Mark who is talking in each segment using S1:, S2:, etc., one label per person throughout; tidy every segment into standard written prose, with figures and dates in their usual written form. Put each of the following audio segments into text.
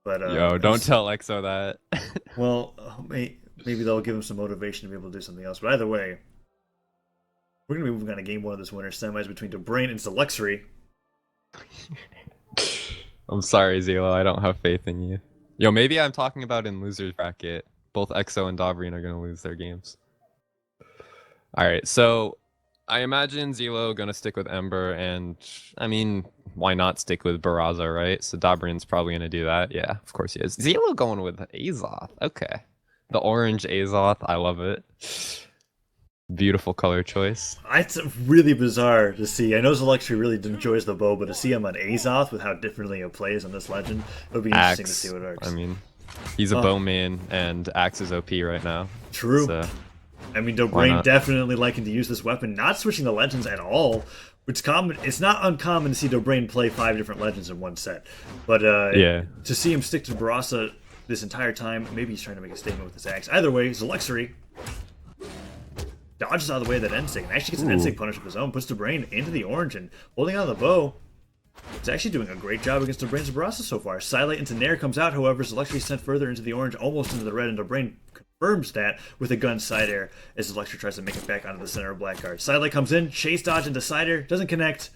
S1: But
S2: Yo, don't tell EXO that.
S1: well, maybe they'll give him some motivation to be able to do something else. But either way, we're gonna be moving on to game one of this winter semis between Dobrein and Zeloxory.
S2: I'm sorry, Zelo. I don't have faith in you. Yo, maybe I'm talking about in losers bracket. Both EXO and Dobrein are gonna lose their games. All right, so I imagine Zelo gonna stick with Ember, and I mean, why not stick with Barraza, right? So Dobrein's probably gonna do that. Yeah, of course he is. Zelo going with Azoth. Okay, the orange Azoth. I love it. Beautiful color choice.
S1: It's really bizarre to see. I know Zeloxory really enjoys the bow, but to see him on Azoth with how differently it plays on this legend, it would be interesting to see
S2: Axe.
S1: what works.
S2: I mean, he's a
S1: Oh,
S2: bowman, and Axe is OP right now.
S1: true.
S2: So
S1: I mean,
S2: why
S1: Dobrein
S2: not?
S1: definitely liking to use this weapon, not switching the legends at all. It's common. It's not uncommon to see Dobrein play 5 different legends in one set, but
S2: Yeah.
S1: to see him stick to Barraza this entire time, maybe he's trying to make a statement with his axe. Either way, Zeloxory dodges out of the way of that N-Sig and actually gets an N-Sig punish of his own, puts Dobrein into the orange and holding on the bow. He's actually doing a great job against Dobrain's Barraza so far. Sidelight into Nair comes out, however, Zeloxory sent further into the orange, almost into the red, and Dobrain confirms that with a gun side air as Zeloxory tries to make it back onto the center of black guard. Sidelight comes in, chase dodge into side air, doesn't connect,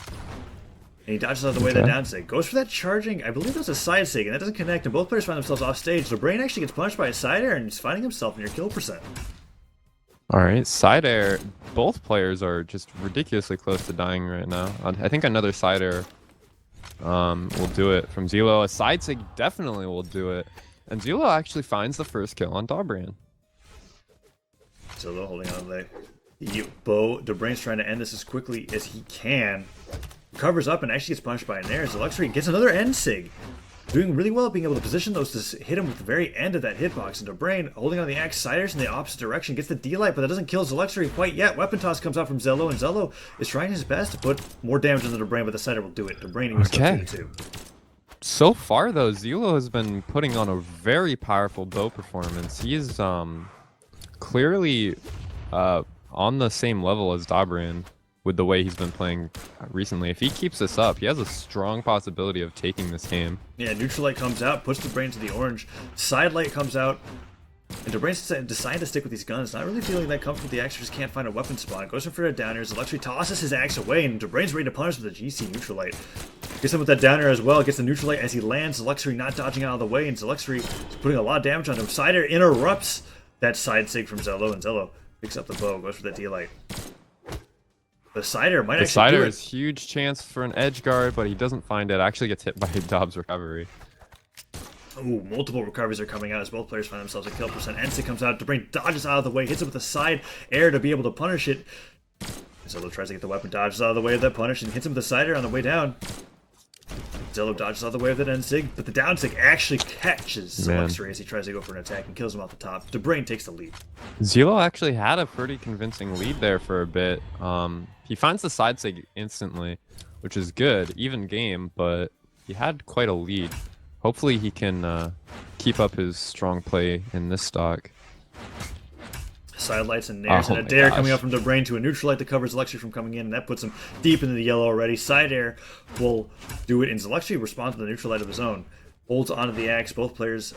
S1: and he dodges out of the way of the down sig. Goes for that charging, I believe that's a side sig, and that doesn't connect, and both players find themselves off stage. Dobrain actually gets punished by a side air, and he's finding himself near kill percent.
S2: All right, side air. Both players are just ridiculously close to dying right now. I think another side air will do it from Zelo. A side sig definitely will do it. And Zelo actually finds the first kill on Dobrein.
S1: So they're holding on to the bow. Dobrain's trying to end this as quickly as he can. Covers up and actually gets punished by a Nair. Zeloxory gets another end sig. Doing really well at being able to position those to hit him with the very end of that hitbox. And Dobrein holding on the axe, siders in the opposite direction, gets the D-Light, but that doesn't kill Zeloxory quite yet. Weapon toss comes out from Zelo, and Zelo is trying his best to put more damage on the Dobrein, but the sider will do it. Dobrein was
S2: Okay.
S1: 2.
S2: So far, though, Zelo has been putting on a very powerful bow performance. He is clearly on the same level as Dobrein with the way he's been playing recently. If he keeps this up, he has a strong possibility of taking this game.
S1: Yeah, neutral light comes out, puts Dobrein to the orange. Side light comes out, and Dobrain's decided to stick with these guns. Not really feeling that comfortable with the axe, just can't find a weapon spot. Goes in for a downer. Zeloxory tosses his axe away, and Dobrain's ready to punish with a GC neutral light. Gets him with that downer as well. Gets the neutral light as he lands. Zeloxory not dodging out of the way, and Zeloxory is putting a lot of damage on him. Sider interrupts that side sig from Zelo, and Zelo picks up the bow. Goes for that D-Light. The Sider might
S2: The
S1: actually
S2: Sider
S1: do it.
S2: is huge chance for an edge guard, but he doesn't find it. Actually gets hit by Dobbs' recovery.
S1: Ooh, multiple recoveries are coming out as both players find themselves at kill percent. Ensic comes out, Dobrein dodges out of the way, hits it with a side air to be able to punish it. Zelo tries to get the weapon, dodges out of the way of that punish, and hits him with a sider on the way down. Zelo dodges out of the way of that Ensig, but the down sig actually catches Zeloxory as he tries to go for an attack and kills him off the top. Dobrein takes the lead.
S2: Zelo actually had a pretty convincing lead there for a bit. He finds the side sig instantly, which is good, even game, but he had quite a lead. Hopefully he can keep up his strong play in this stock.
S1: Sidelights and nairs,
S2: Oh
S1: and a
S2: my
S1: dare
S2: gosh.
S1: coming up from Dobrein to a neutral light that covers Zeloxory from coming in, and that puts him deep into the yellow already. Side air will do it, and Zeloxory responds to the neutral light of his own. Holds onto the axe, both players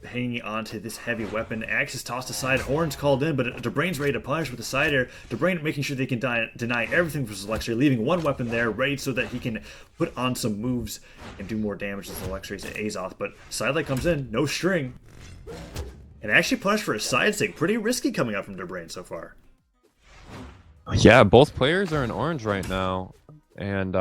S1: hanging onto this heavy weapon. Axe is tossed aside, horns called in, but Dobrain's ready to punish with the side air. Dobrain making sure they can deny everything from Zeloxory, leaving one weapon there ready so that he can put on some moves and do more damage to Zeloxory's Azoth. But Sidelight comes in, no string, and actually punished for a side sig. Pretty risky coming out from Dobrain so far.
S2: Yeah, both players are in orange right now, and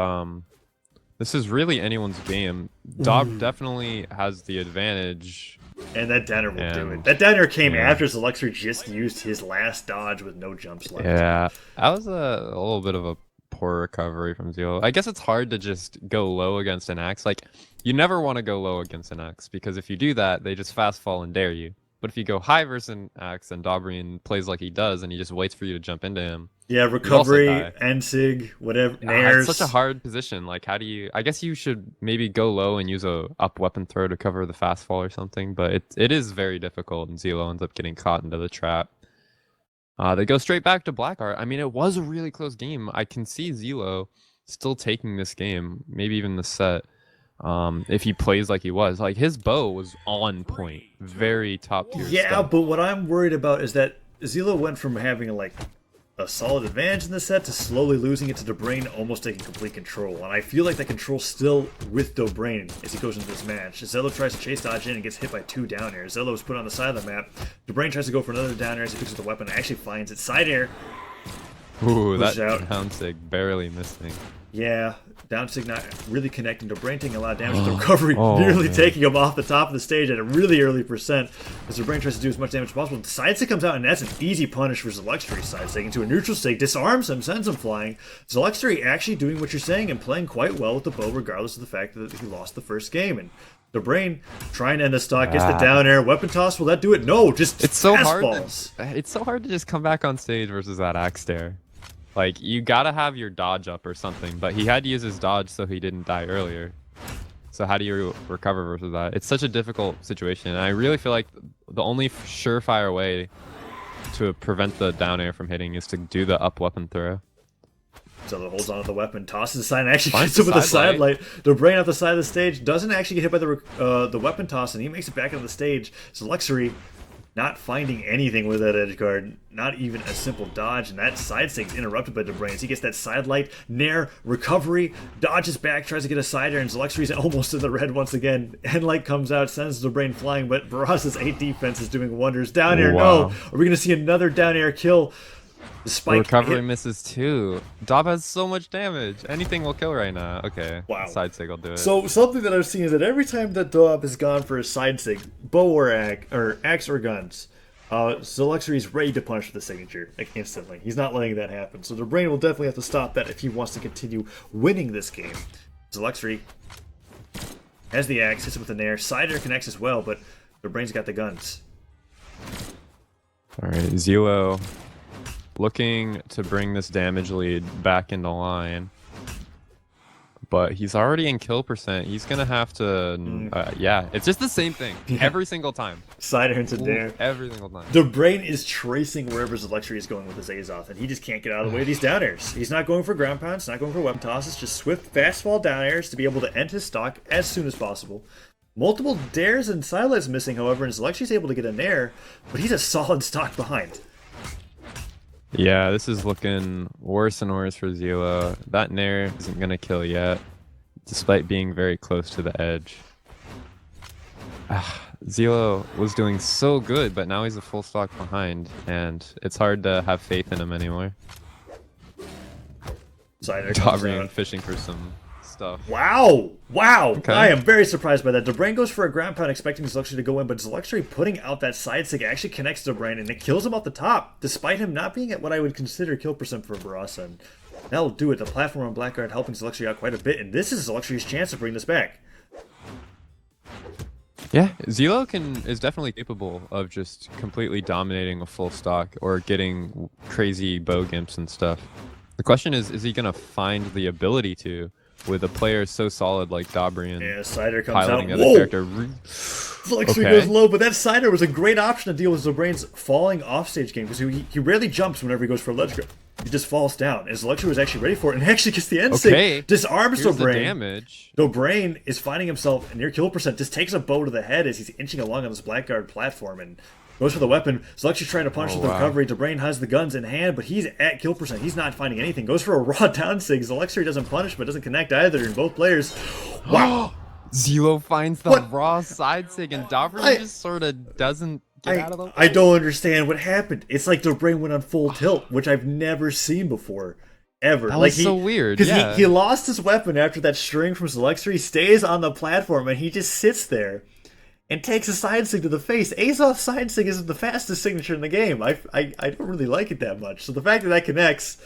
S2: this is really anyone's game. Dob definitely has the advantage.
S1: And that downer will do it.
S2: And-
S1: That downer came
S2: yeah.
S1: after Zeloxory just used his last dodge with no jumps left.
S2: Yeah, that was a little bit of a poor recovery from Zelo. I guess it's hard to just go low against an axe. Like, you never want to go low against an axe, because if you do that, they just fast fall and dare you. But if you go high versus an axe and Dobrein plays like he does and he just waits for you to jump into him,
S1: Yeah,
S2: also
S1: recovery,
S2: die.
S1: Ensig, whatever,
S2: it's
S1: nairs.
S2: such a hard position. Like, how do you? I guess you should maybe go low and use a up weapon throw to cover the fast fall or something. But it is very difficult, and Zelo ends up getting caught into the trap. They go straight back to Blackheart. I mean, it was a really close game. I can see Zelo still taking this game, maybe even the set. if he plays like he was. Like, his bow was on point. Very top tier
S1: Yeah,
S2: stuff.
S1: but what I'm worried about is that Zelo went from having like a solid advantage in the set to slowly losing it to Dobrein, almost taking complete control. And I feel like that control's still with Dobrein as he goes into this match. Zelo tries to chase dodge in and gets hit by 2 down airs. Zelo is put on the side of the map. Dobrein tries to go for another down air as he picks up the weapon and actually finds it. Side air.
S2: Ooh, that
S1: out.
S2: down sig barely missing.
S1: Yeah, down sig not really connecting. Dobrein taking a lot of damage with the recovery, nearly taking him off the top of the stage at a really early percent. As Dobrein tries to do as much damage as possible. The side sig comes out, and that's an easy punish for Zeloxory. Side sig into a neutral sig, disarms him, sends him flying. Zeloxory actually doing what you're saying and playing quite well with the bow, regardless of the fact that he lost the first game. And Dobrein trying to end the stock, gets the down air, weapon toss. Will that do it? No, just
S2: it's so hard.
S1: balls.
S2: It's so hard to just come back on stage versus that axe dare. Like, you gotta have your dodge up or something, but he had to use his dodge so he didn't die earlier. So how do you recover versus that? It's such a difficult situation, and I really feel like the only surefire way to prevent the down air from hitting is to do the up weapon throw.
S1: So holds onto the weapon, tosses the side, and actually
S2: Finds
S1: hits him with a
S2: side
S1: side light. Dobrein off the side of the stage doesn't actually get hit by the weapon toss, and he makes it back on the stage. Zeloxory not finding anything with that edge guard, not even a simple dodge, and that side stig's interrupted by Dobrein. So he gets that side light, nair, recovery, dodges back, tries to get a side air, and Zeloxory's almost in the red once again. End light comes out, sends Dobrein flying, but Barraza's 8 defense is doing wonders. Down air, no! Are we going to see another down air kill? The spike
S2: recovery misses too. Dob has so much damage. Anything will kill right now. Okay.
S1: Wow.
S2: Side sig will do it.
S1: So something that I've seen is that every time that Dob has gone for a side sig, bow or axe or guns, Zeloxory is ready to punish with the signature, like instantly. He's not letting that happen. So Dobrein will definitely have to stop that if he wants to continue winning this game. Zeloxory has the axe, hits it with the nair. Side air connects as well, but Dobrein's got the guns.
S2: Alright, Zelo looking to bring this damage lead back into line. But he's already in kill percent. He's going to have to... yeah, it's just the same thing. Every single time.
S1: Side air into nair.
S2: Every single time.
S1: Dobrein is tracing wherever Zeloxory is going with his Azoth, and he just can't get out of the way of these down airs. He's not going for ground pounds, not going for weapon tosses, just swift, fast fall down airs to be able to end his stock as soon as possible. Multiple dares and silence missing, however, and Zeloxory's able to get a nair, but he's a solid stock behind.
S2: Yeah, this is looking worse and worse for Zelo. That nair isn't going to kill yet, despite being very close to the edge. Zelo was doing so good, but now he's a full stock behind, and it's hard to have faith in him anymore. Dobrein fishing for some stuff.
S1: Wow! Wow!
S2: Okay.
S1: I am very surprised by that. Dobrein goes for a ground pound expecting Zeloxory to go in, but Zeloxory putting out that side sig actually connects Dobrein, and it kills him off the top, despite him not being at what I would consider kill percent for Barraza. And that'll do it. The platform on Blackguard helping Zeloxory out quite a bit, and this is Zeloxory's chance to bring this back.
S2: Yeah, Zelo is definitely capable of just completely dominating a full stock or getting crazy bow gimps and stuff. The question is he going to find the ability to with a player so solid like Dobrein?
S1: Yeah, Cider comes
S2: piloting
S1: out.
S2: Other character.
S1: Zeloxory goes low, but that Cider was a great option to deal with Dobrein's falling offstage game because he rarely jumps whenever he goes for a ledge grip. He just falls down, and Zeloxory was actually ready for it, and actually gets the end sig. Disarms Dobrein.
S2: Damage.
S1: Dobrein is finding himself near kill percent, just takes a bow to the head as he's inching along on this Blackguard platform, and goes for the weapon. Zeloxory's trying to punish with the recovery. Dobrein has the guns in hand, but he's at kill percent. He's not finding anything. Goes for a raw down sig. Zeloxory doesn't punish, but doesn't connect either, and both players... Wow!
S2: Zelo finds the raw side sig, and Dobrein just sort of doesn't...
S1: I don't understand what happened. It's like Dobrein went on full tilt, which I've never seen before. Ever.
S2: That was so weird.
S1: Because he lost his weapon after that string from Zeloxory, stays on the platform, and he just sits there and takes a side sig to the face. Azoth side sig isn't the fastest signature in the game. I don't really like it that much. So the fact that connects...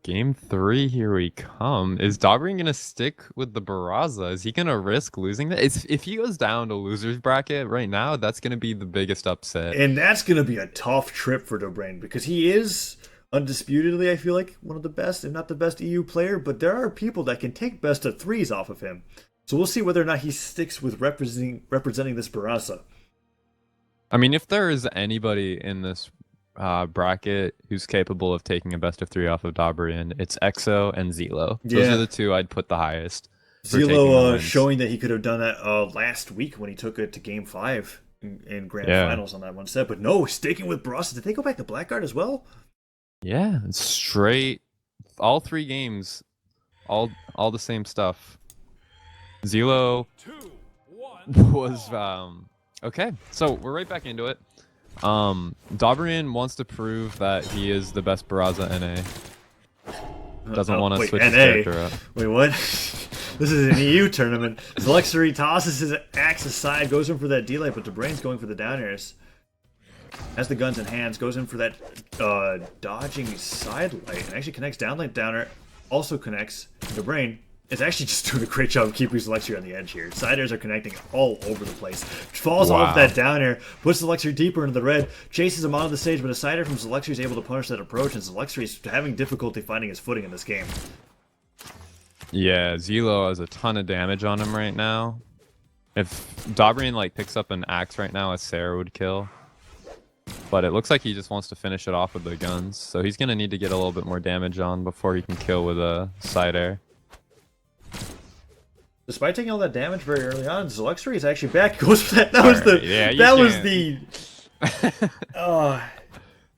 S2: Game 3, here we come. Is Dobrein going to stick with the Barraza? Is he going to risk losing that? If he goes down to loser's bracket right now, that's going to be the biggest upset.
S1: And that's going to be a tough trip for Dobrein, because he is undisputedly, I feel like, one of the best, if not the best EU player, but there are people that can take best of threes off of him. So we'll see whether or not he sticks with representing this Barraza.
S2: I mean, if there is anybody in this bracket who's capable of taking a best of 3 off of Dobrein, it's EXO and Zelo. Those are the two I'd put the highest. taking the
S1: Zelo
S2: wins.
S1: showing that he could have done that last week when he took it to Game 5 in Grand Finals on that one set. But no, sticking with Barraza. Did they go back to Blackguard as well?
S2: Yeah, it's straight. All 3 games, all the same stuff. Zelo was okay. So we're right back into it. Dobrein wants to prove that he is the best Barraza NA. Doesn't want to switch his character up.
S1: Wait, what? This is an EU tournament. Zeloxory tosses his axe aside, goes in for that delay, but Dobrein going for the down airs. Has the guns in hands, goes in for that dodging side light, and actually connects down light downer. Also connects. Dobrein is actually just doing a great job of keeping Zeloxory on the edge here. Side airs are connecting all over the place. Falls off that down air, puts Zeloxory deeper into the red, chases him onto the stage, but a side air from Zeloxory is able to punish that approach, and Zeloxory is having difficulty finding his footing in this game.
S2: Yeah, Zelo has a ton of damage on him right now. If Dobrein like picks up an axe right now, a Sarah would kill. But it looks like he just wants to finish it off with the guns, so he's gonna need to get a little bit more damage on before he can kill with a side air.
S1: Despite taking all that damage very early on, Zeloxory is actually back. Goes for that. That was the. Yeah, that was the. Oh,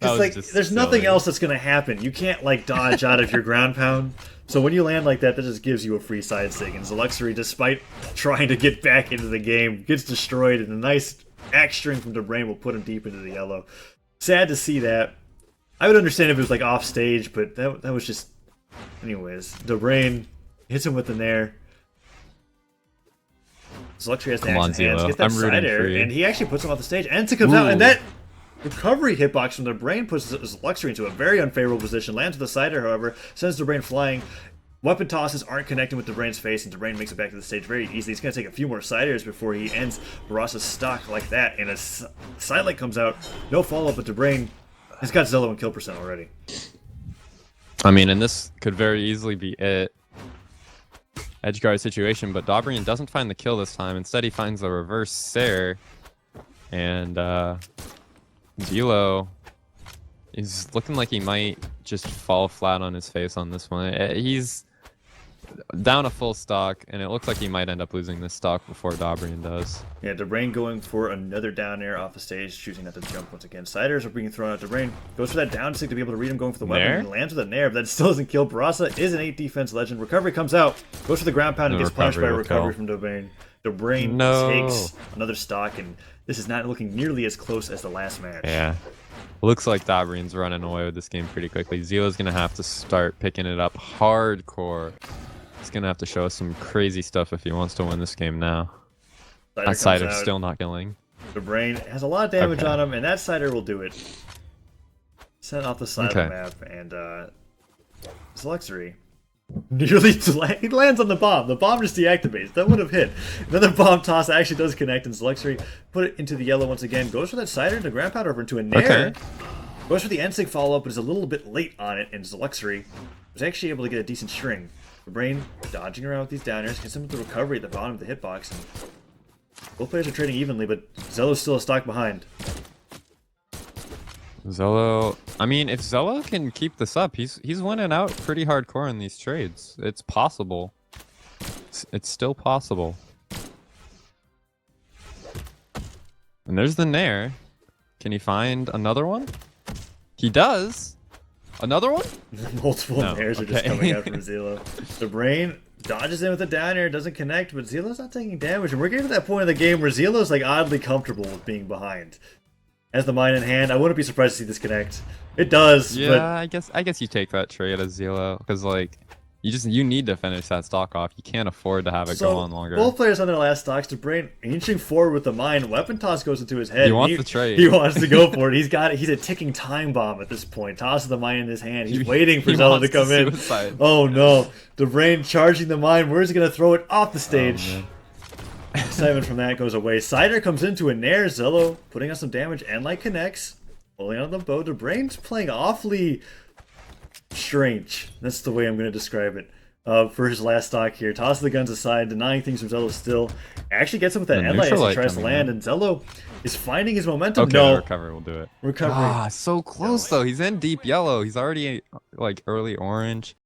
S1: it's like there's nothing else that's gonna happen. You can't like dodge out of your ground pound. So when you land like that, that just gives you a free side stick. And Zeloxory, despite trying to get back into the game, gets destroyed. And a nice axe string from Dobrein will put him deep into the yellow. Sad to see that. I would understand if it was like off stage, but that was just. Anyways, Dobrein hits him with the nair. Zeloxory has the axe in hands, gets that side air, and he actually puts him off the stage. Ensa comes out, and that recovery hitbox from Dobrein puts Zeloxory into a very unfavorable position. Lands with the side air, however, sends Dobrein flying. Weapon tosses aren't connecting with Dobrein's face, and Dobrein makes it back to the stage very easily. He's going to take a few more side airs before he ends Barraza's stock like that, and a side light comes out. No follow-up, but Dobrein has got Zelo in kill percent already.
S2: I mean, and this could very easily be it. Edgeguard situation, but Dobrein doesn't find the kill this time. Instead, he finds the reverse Sair, and Zelo is looking like he might just fall flat on his face on this one. He's down a full stock, and it looks like he might end up losing this stock before Dobrein does.
S1: Yeah, Dobrein going for another down air off the stage, choosing not to jump once again. Side airs are being thrown out. Dobrein goes for that down stick to be able to read him going for the weapon, and lands with a nair, but that still doesn't kill. Barraza is an 8 defense legend. Recovery comes out, goes for the ground pound, and gets punished by a recovery from Dobrein. Dobrein takes another stock, and this is not looking nearly as close as the last match.
S2: Yeah. Looks like Dobrein's running away with this game pretty quickly. Zelo's going to have to start picking it up hardcore. He's going to have to show us some crazy stuff if he wants to win this game now. That Cider's still not killing.
S1: Dobrein has a lot of damage on him, and that Cider will do it. Sent off the side of the map, and Zeloxory nearly he lands on the bomb. The bomb just deactivates. That would have hit. Another bomb toss actually does connect, and Zeloxory put it into the yellow once again. Goes for that Cider into ground pound over into a nair. Goes for the Ensig follow-up, but is a little bit late on it, and Zeloxory was actually able to get a decent string. Dobrein dodging around with these downers, gets him with the recovery at the bottom of the hitbox. And both players are trading evenly, but Zelo's still a stock behind.
S2: Zelo, I mean, if Zelo can keep this up, he's winning out pretty hardcore in these trades. It's possible. It's still possible. And there's the nair. Can he find another one? He does. Another one?
S1: Multiple nairs are just coming out from Zelo. Dobrein dodges in with a down air, doesn't connect, but Zelo's not taking damage. And we're getting to that point in the game where Zelo's like oddly comfortable with being behind. Has the mine in hand. I wouldn't be surprised to see this connect. It does.
S2: Yeah, but I guess you take that trade as Zelo, because like you need to finish that stock off. You can't afford to have it go on longer.
S1: Both players on their last stocks. Dobrein inching forward with the mine. Weapon toss goes into his head.
S2: He wants the trade.
S1: He wants to go for it. He's a ticking time bomb at this point. Tosses the mine in his hand. He's waiting for Zelo to come in. Oh no! Dobrein charging the mine. Where's he gonna throw it off the stage? Excitement from that goes away. Cider comes into a nair. Zelo putting on some damage and like connects. Pulling on the bow. Dobrein's playing awfully strange. That's the way I'm going to describe it. For his last stock here. Tosses the guns aside, denying things from Zelo still. Actually gets him with that endlight as he tries to land, and Zelo is finding his momentum.
S2: Okay, no. Recovery will do it.
S1: Recovery.
S2: So close though. He's in deep yellow. He's already like early orange.